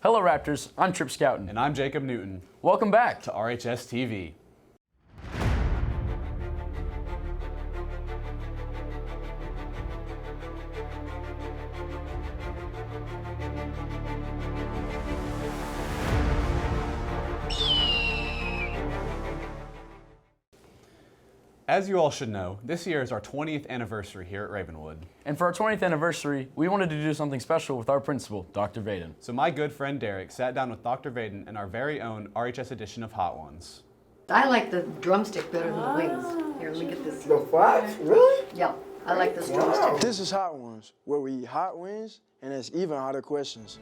Hello Raptors, I'm Trip Scoutin. And I'm Jacob Newton. Welcome back to RHS TV. As you all should know, this year is our 20th anniversary here at Ravenwood. And for our 20th anniversary, we wanted to do something special with our principal, Dr. Vaden. So my good friend Derek sat down with Dr. Vaden in our very own RHS edition of Hot Ones. I like the drumstick better than the wings. Here, let me get this. The flats? Really? Yeah, I like this drumstick. This is Hot Ones, where we eat hot wings and it's even hotter questions.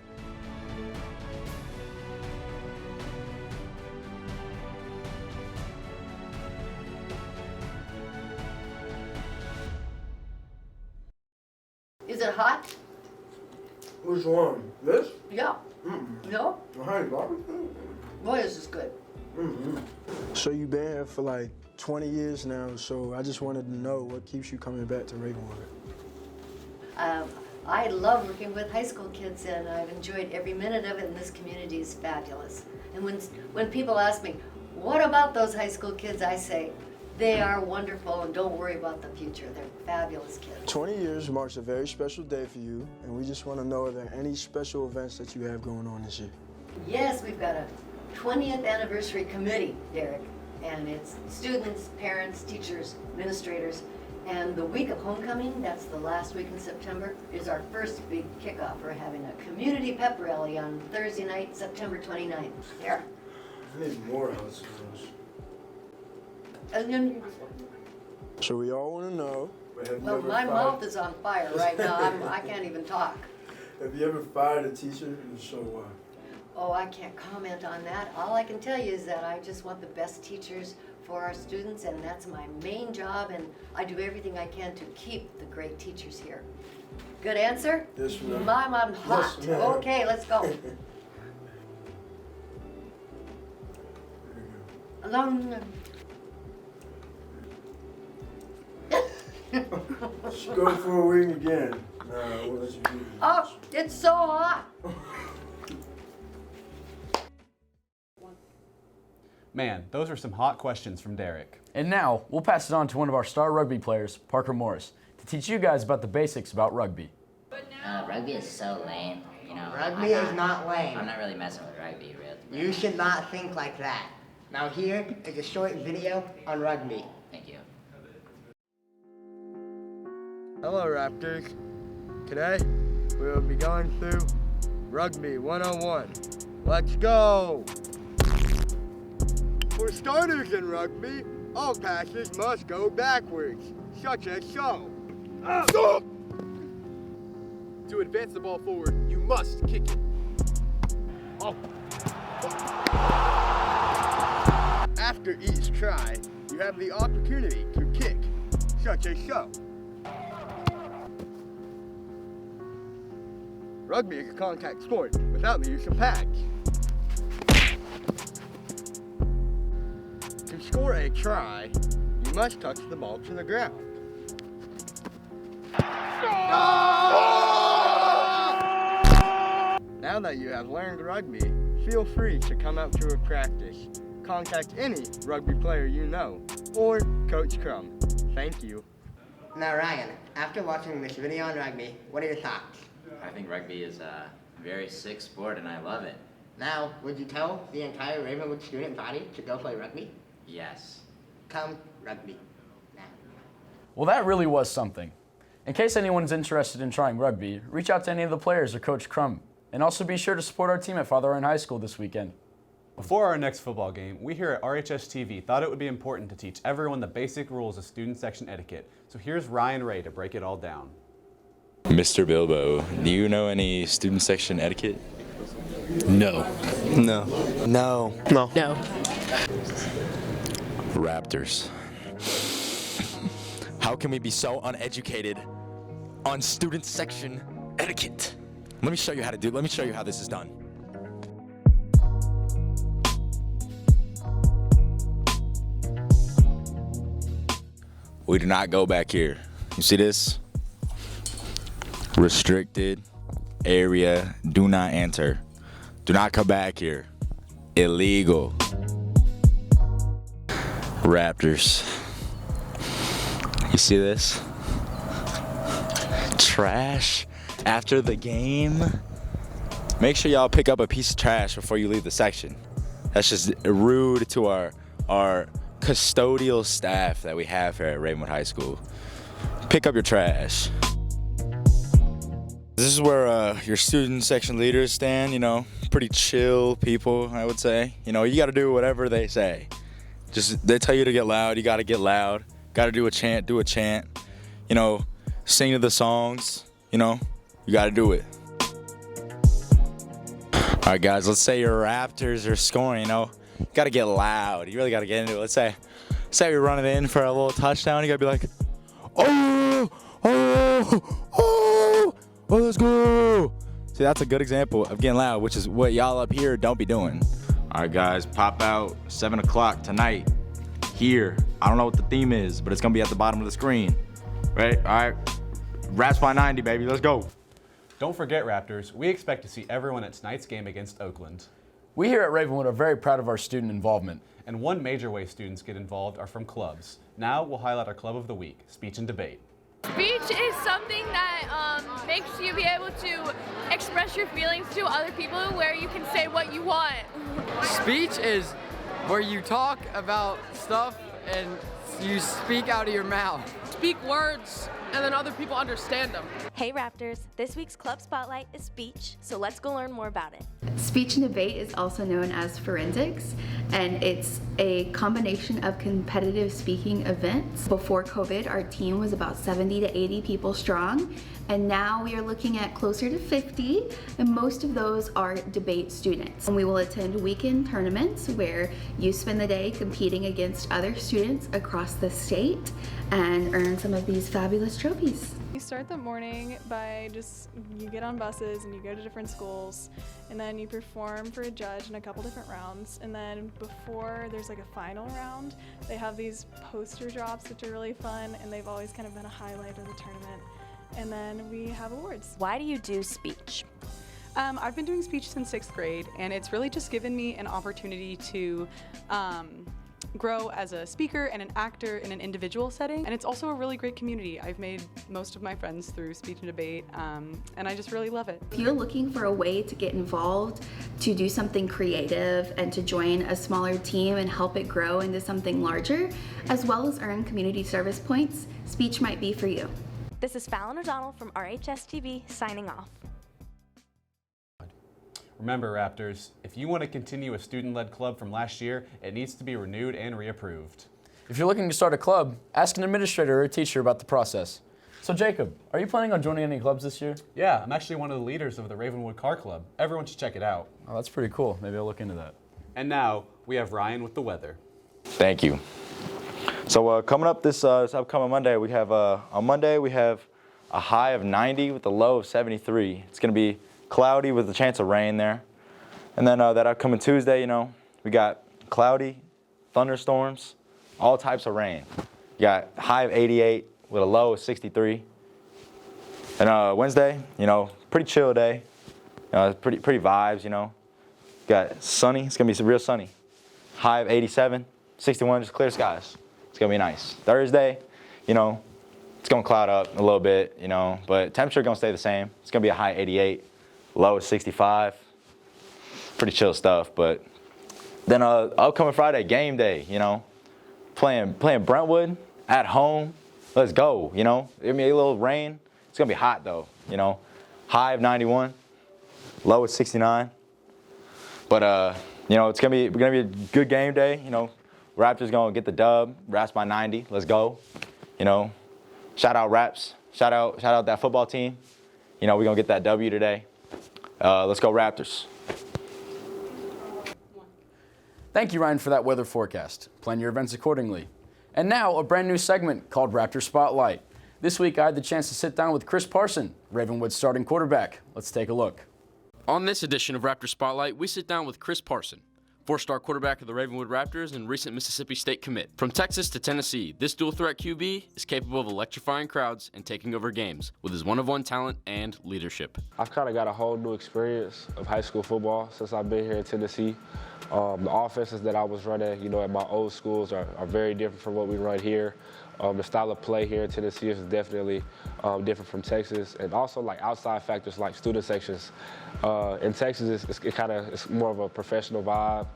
Is it hot? Which one? This? Yeah. No? Honey barbecue? Boy, this is good. So you've been here for like 20 years now, so I just wanted to know what keeps you coming back to Ravenwood. I love working with high school kids, and I've enjoyed every minute of it, and this community is fabulous. And when people ask me, what about those high school kids, I say, they are wonderful, and don't worry about the future. They're fabulous kids. 20 years marks a very special day for you, and we just want to know, are there any special events that you have going on this year? Yes, we've got a 20th anniversary committee, Derek, and it's students, parents, teachers, administrators, and the week of homecoming, that's the last week in September, is our first big kickoff. We're having a community pep rally on Thursday night, September 29th. There. I need more high schools. And then, So we all want to know. well, my mouth is on fire right now. I can't even talk. Have you ever fired a teacher? And so what? Oh, I can't comment on that. All I can tell you is that I just want the best teachers for our students, and that's my main job, and I do everything I can to keep the great teachers here. Good answer? Yes, ma'am. Mom, I'm hot. Yes, ma'am. Okay, let's go. Alone. Go for a wing again. Nah, we'll let you do this. Oh, it's so hot. Man, those are some hot questions from Derek. And now, we'll pass it on to one of our star rugby players, Parker Morris, to teach you guys about the basics about rugby. Rugby is so lame, you know. Rugby is not lame. I'm not really messing with rugby, really. You should not think like that. Now here is a short video on rugby. Thank you. Hello Raptors. Today we will be going through Rugby 101. Let's go! For starters in rugby, all passes must go backwards, such as so. Stop! To advance the ball forward, you must kick it. Oh. After each try, you have the opportunity to kick, such as so. Rugby is a contact sport without the use of pads. To score a try, you must touch the ball to the ground. Now that you have learned rugby, feel free to come out to a practice. Contact any rugby player you know, or Coach Crum. Thank you. Now Ryan, after watching this video on rugby, what are your thoughts? I think rugby is a very sick sport and I love it. Now, would you tell the entire Ravenwood student body to go play rugby? Yes. Come rugby. Now. Well, that really was something. In case anyone's interested in trying rugby, reach out to any of the players or Coach Crum. And also be sure to support our team at Father Ryan High School this weekend. Before our next football game, we here at RHS TV thought it would be important to teach everyone the basic rules of student section etiquette. So here's Ryan Ray to break it all down. Mr. Bilbo, do you know any student section etiquette? No. No. No. No. No. Raptors. How can we be so uneducated on student section etiquette? Let me show you how to do it. Let me show you how this is done. We do not go back here. You see this? Restricted area, do not enter. Do not come back here. Illegal. Raptors. You see this? Trash after the game. Make sure y'all pick up a piece of trash before you leave the section. That's just rude to our custodial staff that we have here at Ravenwood High School. Pick up your trash. This is where your student section leaders stand, you know, pretty chill people, I would say. You know, you gotta do whatever they say. Just, they tell you to get loud, you gotta get loud. Gotta do a chant, You know, sing to the songs, you know, you gotta do it. All right, guys, let's say your Raptors are scoring, you know. You gotta get loud, you really gotta get into it. Let's say you're running in for a little touchdown, you gotta be like, oh, let's go. See, that's a good example of getting loud, which is what y'all up here don't be doing. All right, guys, pop out 7 o'clock tonight here. I don't know what the theme is, but it's gonna be at the bottom of the screen, right? All right, Raps by 90, baby, let's go. Don't forget, Raptors, we expect to see everyone at tonight's game against Oakland. We here at Ravenwood are very proud of our student involvement. And one major way students get involved are from clubs. Now we'll highlight our club of the week, Speech and Debate. Speech is something that makes you be able to express your feelings to other people, where you can say what you want. Speech is where you talk about stuff and you speak out of your mouth. Speak words and then other people understand them. Hey Raptors, this week's Club Spotlight is speech, so let's go learn more about it. Speech and debate is also known as forensics, and it's a combination of competitive speaking events. Before COVID, our team was about 70 to 80 people strong, and now we are looking at closer to 50, and most of those are debate students. And we will attend weekend tournaments where you spend the day competing against other students across the state and earn some of these fabulous trophies. You start the morning by you get on buses and you go to different schools, and then you perform for a judge in a couple different rounds, and then before there's like a final round, they have these poster drops which are really fun, and they've always kind of been a highlight of the tournament. And then we have awards. Why do you do speech? I've been doing speech since 6th grade, and it's really just given me an opportunity to grow as a speaker and an actor in an individual setting. And it's also a really great community. I've made most of my friends through speech and debate, and I just really love it. If you're looking for a way to get involved, to do something creative, and to join a smaller team and help it grow into something larger, as well as earn community service points, speech might be for you. This is Fallon O'Donnell from RHS TV signing off. Remember, Raptors, if you want to continue a student-led club from last year, it needs to be renewed and reapproved. If you're looking to start a club, ask an administrator or a teacher about the process. So Jacob, are you planning on joining any clubs this year? Yeah, I'm actually one of the leaders of the Ravenwood Car Club. Everyone should check it out. Oh, that's pretty cool. Maybe I'll look into that. And now, we have Ryan with the weather. Thank you. So coming up this upcoming Monday, we have on Monday we have a high of 90 with a low of 73. It's going to be cloudy with a chance of rain there. And then that upcoming Tuesday, you know, we got cloudy, thunderstorms, all types of rain. You got high of 88 with a low of 63. And Wednesday, you know, pretty chill day. Pretty vibes, you know. Got sunny. It's going to be real sunny. High of 87, 61, just clear skies. It's going to be nice. Thursday, you know, it's going to cloud up a little bit, you know, but temperature going to stay the same. It's going to be a high 88, low of 65. Pretty chill stuff. But then upcoming Friday, game day, you know, playing Brentwood at home. Let's go, you know. Give me a little rain. It's going to be hot, though, you know. High of 91, low of 69. But, you know, it's going to be a good game day, you know. Raptors going to get the dub. Raps by 90. Let's go. You know, shout out Raps. Shout out that football team. You know, we're going to get that W today. Let's go Raptors. Thank you, Ryan, for that weather forecast. Plan your events accordingly. And now, a brand new segment called Raptor Spotlight. This week, I had the chance to sit down with Chris Parson, Ravenwood's starting quarterback. Let's take a look. On this edition of Raptor Spotlight, we sit down with Chris Parson. Four-star quarterback of the Ravenwood Raptors and recent Mississippi State commit. From Texas to Tennessee, this dual-threat QB is capable of electrifying crowds and taking over games with his one-of-one talent and leadership. I've kind of got a whole new experience of high school football since I've been here in Tennessee. The offenses that I was running, at my old schools are very different from what we run here. The style of play here in Tennessee is definitely different from Texas, and also like outside factors like student sections. In Texas, it's more of a professional vibe.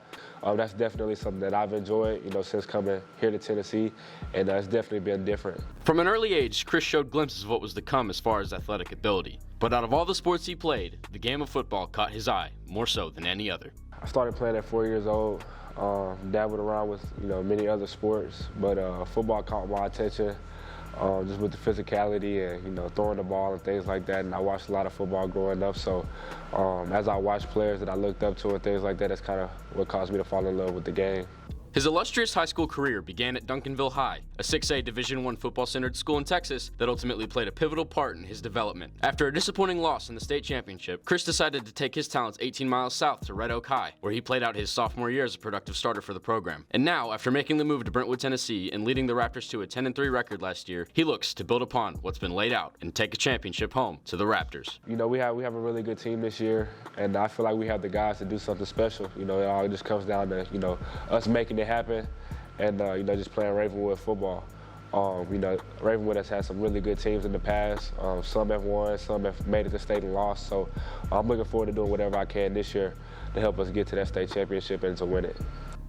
That's definitely something that I've enjoyed, since coming here to Tennessee, and it's definitely been different. From an early age, Chris showed glimpses of what was to come as far as athletic ability. But out of all the sports he played, the game of football caught his eye more so than any other. I started playing at 4 years old. Dabbled around with many other sports, but football caught my attention just with the physicality and throwing the ball and things like that. And I watched a lot of football growing up, so as I watched players that I looked up to and things like that, that's kind of what caused me to fall in love with the game. His illustrious high school career began at Duncanville High, a 6A Division I football-centered school in Texas that ultimately played a pivotal part in his development. After a disappointing loss in the state championship, Chris decided to take his talents 18 miles south to Red Oak High, where he played out his sophomore year as a productive starter for the program. And now, after making the move to Brentwood, Tennessee, and leading the Raptors to a 10-3 record last year, he looks to build upon what's been laid out and take a championship home to the Raptors. We have a really good team this year, and I feel like we have the guys to do something special. It all just comes down to us making it happen. And, just playing Ravenwood football. Ravenwood has had some really good teams in the past. Some have won, some have made it to state and lost. So I'm looking forward to doing whatever I can this year to help us get to that state championship and to win it.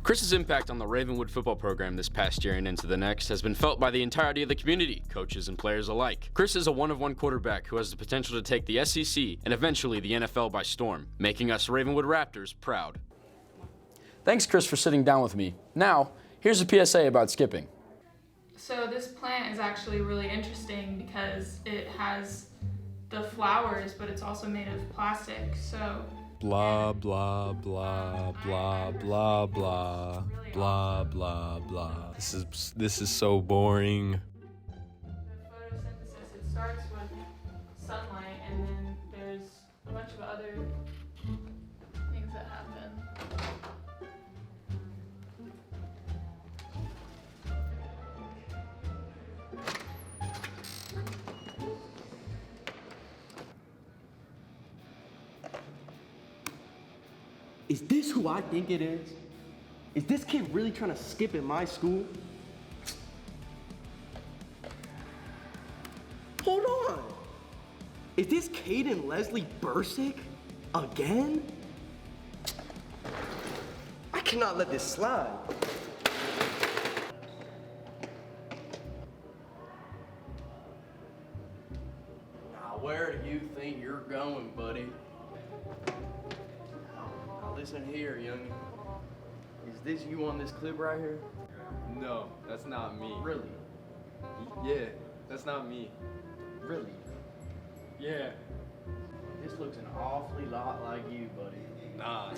Chris's impact on the Ravenwood football program this past year and into the next has been felt by the entirety of the community, coaches and players alike. Chris is a one-of-one quarterback who has the potential to take the SEC and eventually the NFL by storm, making us Ravenwood Raptors proud. Thanks, Chris, for sitting down with me. Now, here's a PSA about skipping. So this plant is actually really interesting because it has the flowers, but it's also made of plastic. So blah blah blah blah blah blah blah blah blah. This is so boring. Photosynthesis, it starts with sunlight, and then there's a bunch of other things that happen. Is this who I think it is? Is this kid really trying to skip at my school? Hold on. Is this Caden Leslie Bursick again? I cannot let this slide. Now, where do you think you're going, buddy? Listen here, young. Is this you on this clip right here? No, that's not me. Really? Yeah, that's not me. Really? Yeah. This looks an awfully lot like you, buddy. Nah.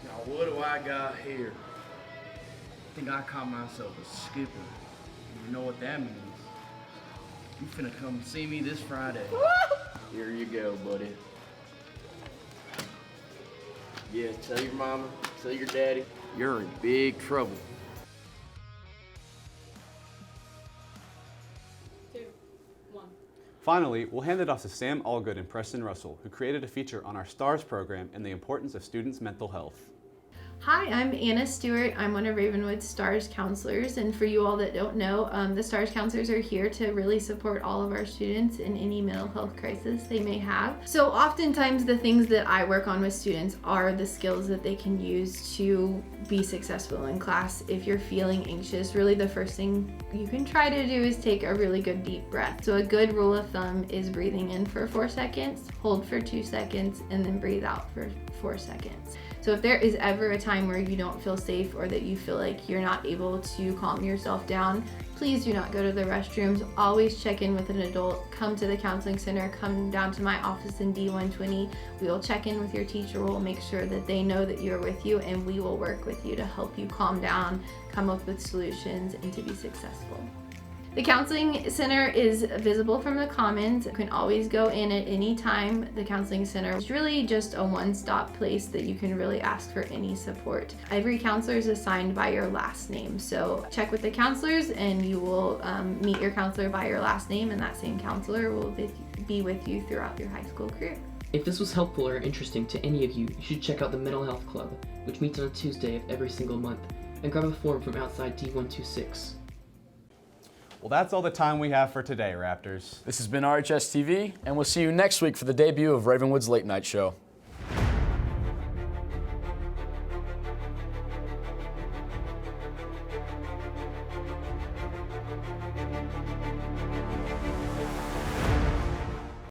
Now, what do I got here? I think I call myself a skipper. You know what that means? You finna come see me this Friday. Here you go, buddy. Yeah, tell your mama, tell your daddy, you're in big trouble. 2, 1. Finally, we'll hand it off to Sam Allgood and Preston Russell, who created a feature on our STARS program and the importance of students' mental health. Hi, I'm Anna Stewart. I'm one of Ravenwood's STARS counselors, and for you all that don't know, the STARS counselors are here to really support all of our students in any mental health crisis they may have. So oftentimes the things that I work on with students are the skills that they can use to be successful in class. If you're feeling anxious, really the first thing you can try to do is take a really good deep breath. So a good rule of thumb is breathing in for 4 seconds, hold for 2 seconds, and then breathe out for 4 seconds. So if there is ever a time where you don't feel safe or that you feel like you're not able to calm yourself down, please do not go to the restrooms. Always check in with an adult. Come to the counseling center. Come down to my office in D120. We will check in with your teacher. We'll make sure that they know that you're with you, and we will work with you to help you calm down, come up with solutions, and to be successful. The Counseling Center is visible from the Commons. You can always go in at any time. The Counseling Center is really just a one-stop place that you can really ask for any support. Every counselor is assigned by your last name, so check with the counselors and you will meet your counselor by your last name, and that same counselor will be with you throughout your high school career. If this was helpful or interesting to any of you, you should check out the Mental Health Club, which meets on a Tuesday of every single month, and grab a form from outside D126. Well, that's all the time we have for today, Raptors. This has been RHS TV, and we'll see you next week for the debut of Ravenwood's Late Night Show.